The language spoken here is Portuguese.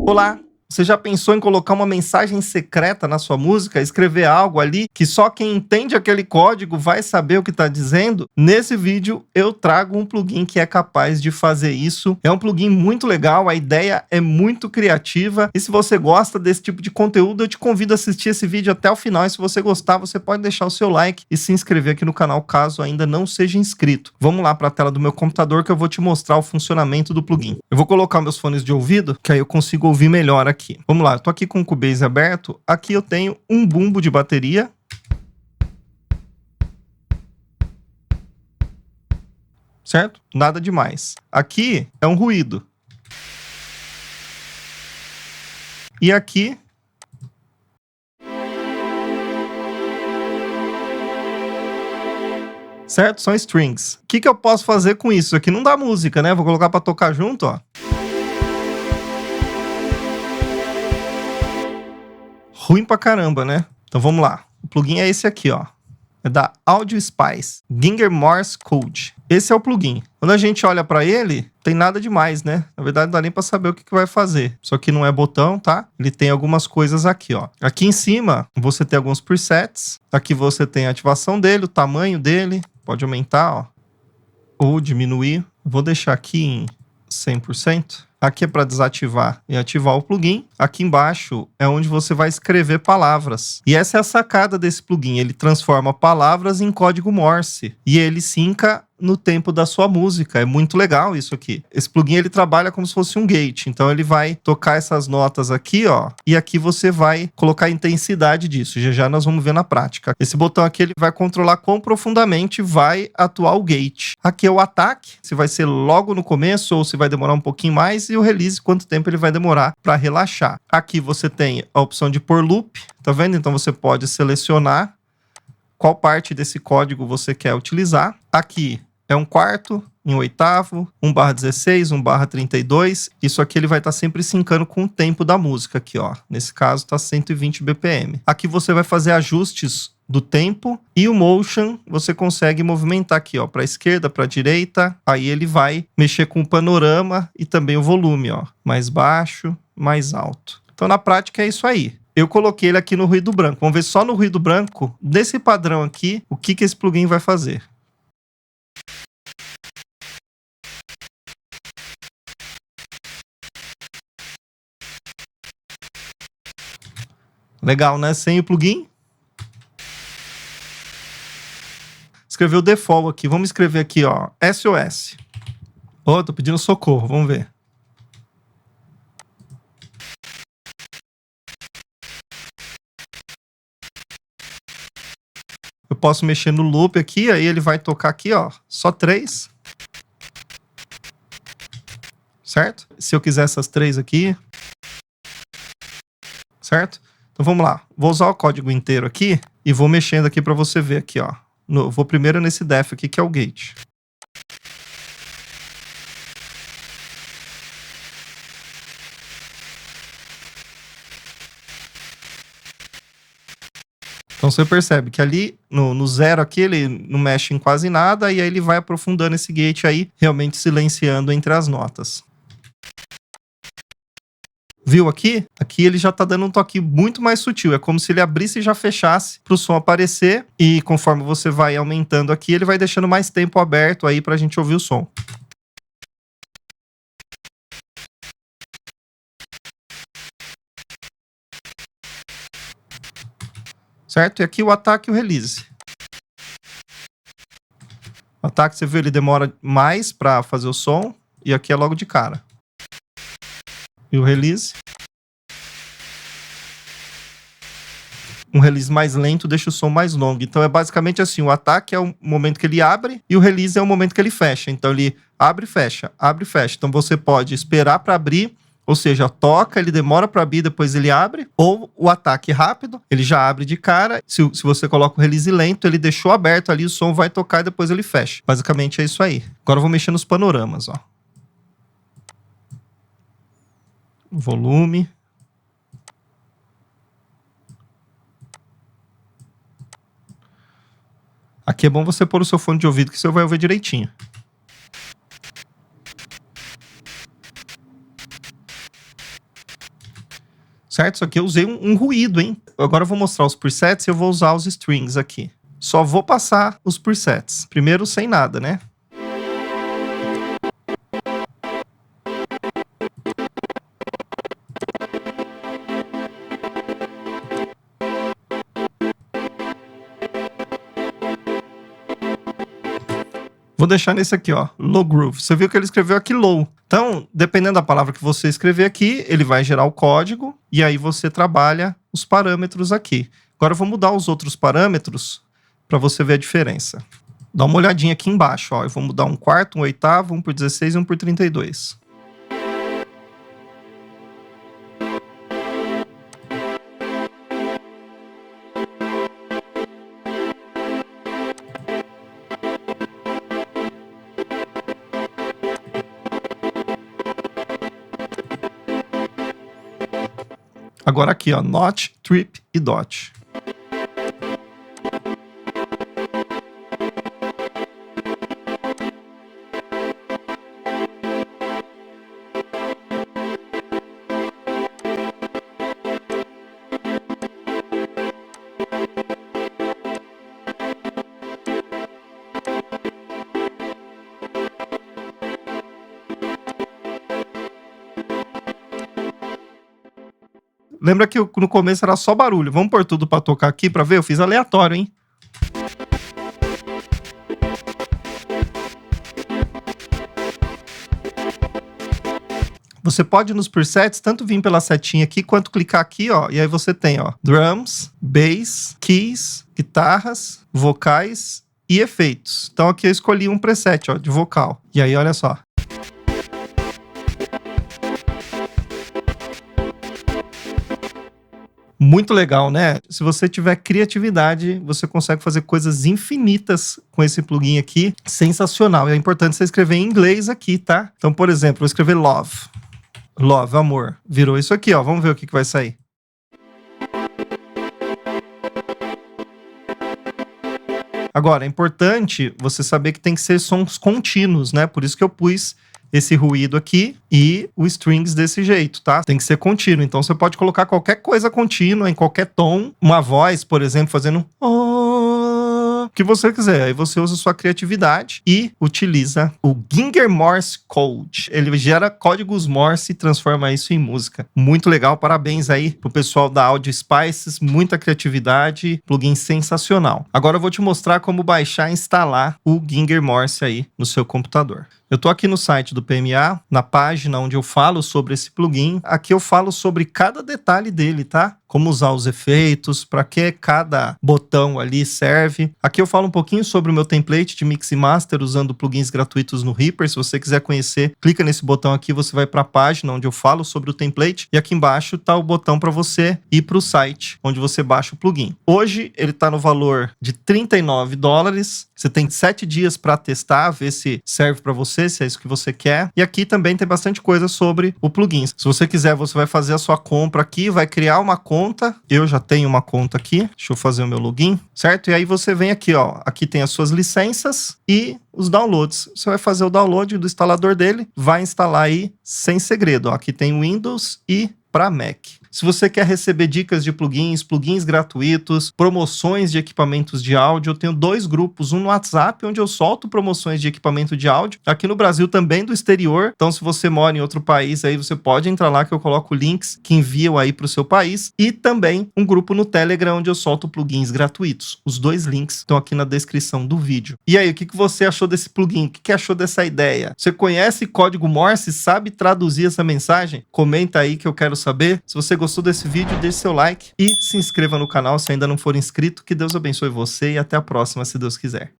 Olá! Você já pensou em colocar uma mensagem secreta na sua música? Escrever algo ali que só quem entende aquele código vai saber o que está dizendo? Nesse vídeo eu trago um plugin que é capaz de fazer isso. É um plugin muito legal, a ideia é muito criativa. E se você gosta desse tipo de conteúdo, eu te convido a assistir esse vídeo até o final. E se você gostar, você pode deixar o seu like e se inscrever aqui no canal caso ainda não seja inscrito. Vamos lá para a tela do meu computador que eu vou te mostrar o funcionamento do plugin. Eu vou colocar meus fones de ouvido, que aí eu consigo ouvir melhor aqui. Vamos lá, eu tô aqui com o Cubase aberto. Aqui eu tenho um bumbo de bateria. Certo? Nada demais. Aqui é um ruído. E aqui certo? São strings. O que eu posso fazer com isso? Aqui não dá música, né? Vou colocar para tocar junto, ó. Ruim pra caramba, né? Então vamos lá. O plugin é esse aqui, ó. É da Audio Spice, Ginger Morse Code. Esse é o plugin. Quando a gente olha para ele, tem nada demais, né? Na verdade, não dá nem para saber o que vai fazer. Isso aqui não é botão, tá? Ele tem algumas coisas aqui, ó. Aqui em cima, você tem alguns presets. Aqui você tem a ativação dele, o tamanho dele. Pode aumentar, ó. Ou diminuir. Vou deixar aqui em 100%. Aqui é para desativar e ativar o plugin. Aqui embaixo é onde você vai escrever palavras. E essa é a sacada desse plugin. Ele transforma palavras em código Morse. E ele sinca no tempo da sua música. É muito legal isso aqui. Esse plugin ele trabalha como se fosse um gate. Então ele vai tocar essas notas aqui, ó. E aqui você vai colocar a intensidade disso. Já nós vamos ver na prática. Esse botão aqui ele vai controlar quão profundamente vai atuar o gate. Aqui é o ataque. Se vai ser logo no começo ou se vai demorar um pouquinho mais. E o release, quanto tempo ele vai demorar para relaxar. Aqui você tem a opção de pôr loop. Tá vendo? Então você pode selecionar qual parte desse código você quer utilizar. Aqui é 1/4, em oitavo, 1/16, 1/32. Isso aqui ele vai estar sempre sincando com o tempo da música aqui, ó. Nesse caso está 120 BPM. Aqui você vai fazer ajustes do tempo e o motion você consegue movimentar aqui, ó, para a esquerda, para a direita. Aí ele vai mexer com o panorama e também o volume, ó, mais baixo, mais alto. Então na prática é isso aí. Eu coloquei ele aqui no ruído branco. Vamos ver só no ruído branco, desse padrão aqui, o que esse plugin vai fazer. Legal, né? Sem o plugin. Escrever o default aqui. Vamos escrever aqui, ó, SOS. Oh, tô pedindo socorro. Vamos ver. Eu posso mexer no loop aqui, aí ele vai tocar aqui, ó, só 3. Certo? Se eu quiser essas 3 aqui. Certo? Então vamos lá. Vou usar o código inteiro aqui e vou mexendo aqui para você ver aqui, ó. Vou primeiro nesse def aqui, que é o gate. Então você percebe que ali no zero aqui ele não mexe em quase nada e aí ele vai aprofundando esse gate aí, realmente silenciando entre as notas. Viu aqui? Aqui ele já tá dando um toque muito mais sutil. É como se ele abrisse e já fechasse para o som aparecer. E conforme você vai aumentando aqui, ele vai deixando mais tempo aberto aí pra gente ouvir o som. Certo? E aqui o ataque e o release. O ataque, você viu, ele demora mais para fazer o som. E aqui é logo de cara. E o release. Um release mais lento deixa o som mais longo. Então é basicamente assim, o ataque é o momento que ele abre e o release é o momento que ele fecha. Então ele abre e fecha, abre e fecha. Então você pode esperar para abrir, ou seja, toca, ele demora para abrir, depois ele abre. Ou o ataque rápido, ele já abre de cara. Se você coloca o release lento, ele deixou aberto ali, o som vai tocar e depois ele fecha. Basicamente é isso aí. Agora eu vou mexer nos panoramas, ó. Volume. Aqui é bom você pôr o seu fone de ouvido que você vai ouvir direitinho. certo? Isso aqui eu usei um ruído, hein? Agora eu vou mostrar os presets e eu vou usar os strings aqui. Só vou passar os presets. Primeiro sem nada, né? Vou deixar nesse aqui, ó, low groove. Você viu que ele escreveu aqui low. Então, dependendo da palavra que você escrever aqui, ele vai gerar o código e aí você trabalha os parâmetros aqui. Agora eu vou mudar os outros parâmetros para você ver a diferença. Dá uma olhadinha aqui embaixo, ó. Eu vou mudar um quarto, um oitavo, um por 16 e um por 32. Agora aqui, ó, notch, trip e dot. Lembra que no começo era só barulho. Vamos pôr tudo pra tocar aqui pra ver? Eu fiz aleatório, hein? Você pode nos presets tanto vir pela setinha aqui, quanto clicar aqui, ó. E aí você tem, ó, drums, bass, keys, guitarras, vocais e efeitos. Então aqui eu escolhi um preset, ó, de vocal. E aí, olha só. Muito legal, né? Se você tiver criatividade, você consegue fazer coisas infinitas com esse plugin aqui. Sensacional. E é importante você escrever em inglês aqui, tá? Então, por exemplo, eu vou escrever love. Love, amor. Virou isso aqui, ó. Vamos ver o que vai sair. Agora, é importante você saber que tem que ser sons contínuos, né? Por isso que eu pus esse ruído aqui e o strings desse jeito, tá? Tem que ser contínuo. Então, você pode colocar qualquer coisa contínua em qualquer tom. Uma voz, por exemplo, fazendo o que você quiser. Aí você usa sua criatividade e utiliza o Ginger Morse Code. Ele gera códigos Morse e transforma isso em música. Muito legal. Parabéns aí pro pessoal da Audio Spices. Muita criatividade. Plugin sensacional. Agora eu vou te mostrar como baixar e instalar o Ginger Morse aí no seu computador. Eu tô aqui no site do PMA, na página onde eu falo sobre esse plugin. Aqui eu falo sobre cada detalhe dele, tá? Como usar os efeitos, para que cada botão ali serve. Aqui eu falo um pouquinho sobre o meu template de Mix e Master usando plugins gratuitos no Reaper. Se você quiser conhecer, clica nesse botão aqui, você vai para a página onde eu falo sobre o template. E aqui embaixo tá o botão para você ir para o site onde você baixa o plugin. Hoje ele tá no valor de $39. Você tem 7 dias para testar, ver se serve para você, se é isso que você quer. E aqui também tem bastante coisa sobre o plugin. Se você quiser, você vai fazer a sua compra aqui, vai criar uma conta. Eu já tenho uma conta aqui. Deixa eu fazer o meu login, certo? E aí você vem aqui, ó. Aqui tem as suas licenças e os downloads. Você vai fazer o download do instalador dele, vai instalar aí sem segredo, ó. Aqui tem Windows e para Mac. Se você quer receber dicas de plugins, plugins gratuitos, promoções de equipamentos de áudio, eu tenho 2 grupos, um no WhatsApp, onde eu solto promoções de equipamento de áudio, aqui no Brasil também do exterior. Então, se você mora em outro país, aí você pode entrar lá que eu coloco links que enviam aí para o seu país. E também um grupo no Telegram, onde eu solto plugins gratuitos. Os 2 links estão aqui na descrição do vídeo. E aí, o que você achou desse plugin? O que achou dessa ideia? Você conhece código Morse? Sabe traduzir essa mensagem? Comenta aí que eu quero saber. Se você gostou desse vídeo, deixe seu like e se inscreva no canal se ainda não for inscrito. Que Deus abençoe você e até a próxima, se Deus quiser.